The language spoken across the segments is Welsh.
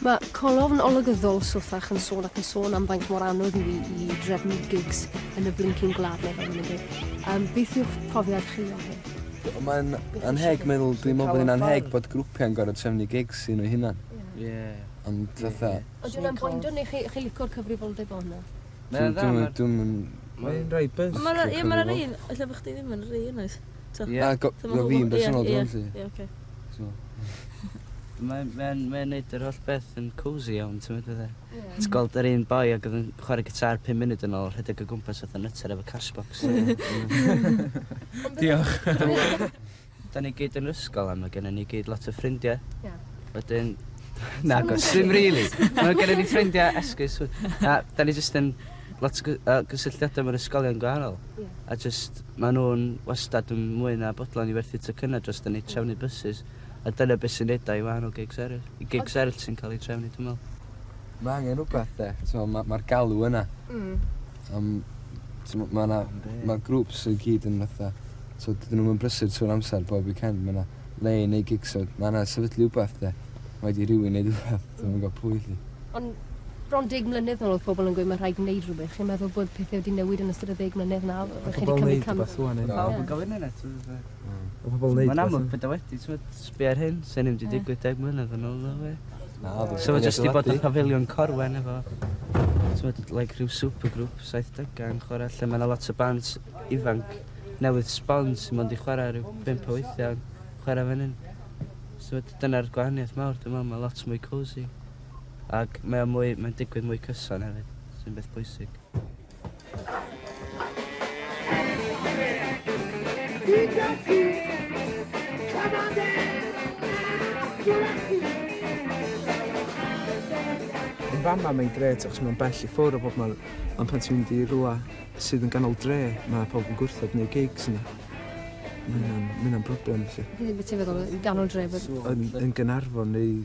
Mae colofn olygyddol swthach yn sôn am faint mor anodd i drefnu gigs yn y blincin gwlad neu fel ma'n dweud. Beth yw'ch profiad chi o hyn? Mae'n anheg meddwl, dwi'n meddwl bod hi'n anheg bod grwpiau'n gorau trefnu gigs sy'n o'i hunan. Ond fatha... Ond yw'n boendio neu chi licor cyfrifoldeb o hwnna? Mae'n rhaid bys. Mae'n rhaid un, lle bych chi ddim yn rhaid un oes? Go fi'n bersonol dwi'n si. Ie, oce. Mae'n neud yr holl beth yn cozy iawn, ti'n meddwl dde? Ti'n gweld yr un boi ac oedd yn chwarae gitar 5 munud yn ôl, rhedeg o gwmpas oedd yn nytter efo cashbox. Diolch. Da ni gyd yn ysgol am, mae gennym ni gyd lot o ffrindiau. Wedyn... Na, ddim rili. Mae gennym ni ffrindiau esgus. Da ni jyst yn lot o gysylltiadau mewn ysgolion gwahanol. A jyst, maen nhw'n wastad yn mwy na bodlon i werthu tocynnau dros da ni trefnu buses. A dyna beth sy'n neud i wahanol gigs eraill. I gigs eraill sy'n cael ei trefnu, dwi'n meddwl. Mae angen rhywbeth, de. Mae'r galw yna. Mae grŵps sy'n gyd yn fatha. Dyn nhw'n brysur trwy'r amser bob weekend. Mae yna le i neud gigs. Mae yna sefydlu rhywbeth, de. Mae wedi rhywun neud rhywbeth. Dwi'n gwybod pwy chi. Ond bron 10 mlynedd yn oedd pobl yn gweud mae rhaid gwneud rhywbeth. Chi'n meddwl bod pethau wedi newid yn ystod y 10 mlynedd na? Pobl neud rhywbeth wan. Pawb yn gofyn yna. Mae'n amlwg beth o wedi, sbi ar hyn, sy'n ddim wedi digwydd 10 mlynedd yn ôl. So mae jyst i bod yn pafilion Corwen efo, like rhyw supergroup 70 yn chwarae, lle mae yna lot o bands ifanc newydd sbon sy'n mynd i chwarae rhyw 5 o weithiau yn chwarae fan hyn. So dyna'r gwahaniaeth mawr, dwi'n meddwl, mae lot mwy cozy. Ac mae'n digwydd mwy cyson hefyd, sy'n beth bwysig. Yn fama mae'n gret, achos mae'n bell i ffwrdd o bob man. Ond pan ti'n mynd i rwla sydd yn ganol dre, mae pobl yn gwrthod neu gigs yna. Mae'n broblem, lle. Beth ti'n feddwl, ganol dre? Yn Gaernarfon neu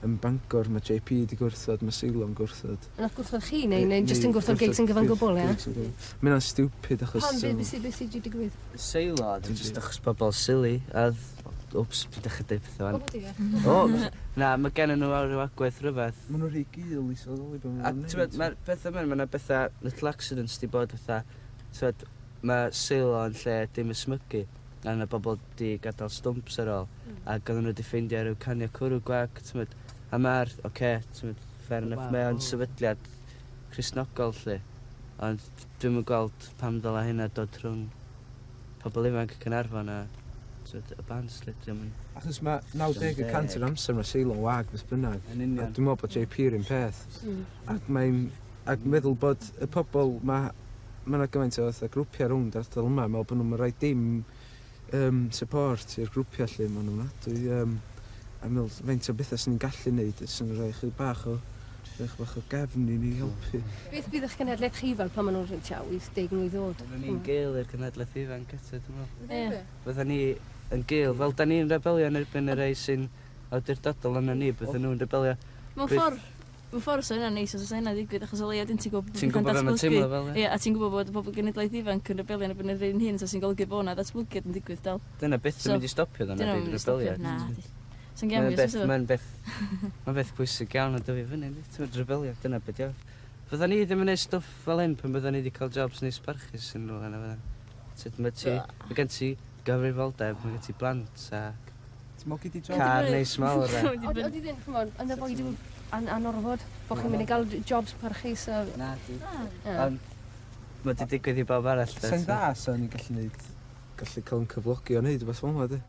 yn Bangor, mae JP wedi gwrthod, mae Ceylon gwrthod. Yn o'ch gwrthod chi, neu jyst yn gwrthod gigs yn gyfan gwbl, ie? Mae'n stupid, achos... Beth sydd wedi digwydd? Ceylon, jyst achos bobl silly, a... Oops, dwi'n dechrau dweud pethau fan. O, na, mae gen nhw rhyw agwedd rhyfedd. Mae nhw'n rhy gil i sylweddoli bod A mae'r bethau mae yna bethau, little accidents di bod fatha, mae Ceylon lle dim ysmygu, a yna bobl di gadael stumps ar ôl, a gan nhw di ffeindio rhyw caniau cwrw gwag, a mae'r, fair enough, mae o'n sefydliad Cristnogol lle, ond dwi'n mynd gweld pam ddyla hynna dod rhwng pobl ifanc Caernarfon a y bands lle, Achos mae 90% o'r amser mae Ceylon wag beth bynnag. Dwi'n meddwl bod JP yr un peth. Ac meddwl bod y pobl, mae yna gymaint o grwpiau rhwng ardal yma, meddwl bod nhw'n rhaid dim support i'r grwpiau lle maen nhw'n adwy. A meddwl, faint o bethau sy'n ni'n gallu gwneud, sy'n rhoi chydig bach o gefn i ni helpu. Beth bydd eich cenedlaeth chi fel pan maen nhw'n rhaid tiaw i 10 mlynedd ddod? Fydden ni'n gil i'r cenedlaeth ifanc eto, dwi'n meddwl. Fydden ni yn gil, fel da ni'n rebelio yn erbyn y rei sy'n awdurdodol yna ni, bydden nhw'n rebelio. Mewn ffordd so yna'n neis, os oes yna digwydd, achos o leia dyn ti'n gwybod... Ti'n gwybod beth mae'n teimlo fel, ie? Ie, a ti'n gwybod bod y bobl genedlaeth ifanc yn rebelio yn erbyn yr un hyn, so sy'n golygu bod yna datblygiad yn digwydd dal. Dyna beth yn mynd i stopio dyna bydd rebelio. Mae'n beth pwysig iawn o dyfu fyny, ti'n rebelio, dyna beth iawn. Fydda ni ddim yn gwneud stwff fel hyn pan bydda ni wedi cael jobs neis barchus yn rôl yna fydda. Mae gen ti gyfrifoldeb, mae gen ti blant a car neis mawr. Oeddi ddim, chymod, yn y fwy dwi'n anorfod bod chi'n mynd i gael jobs parchus a... Na, di. Ond mae di digwydd i bob arall. Sa'n dda, sa'n ni'n gallu cael yn cyflogi o wneud o beth fel yma, di?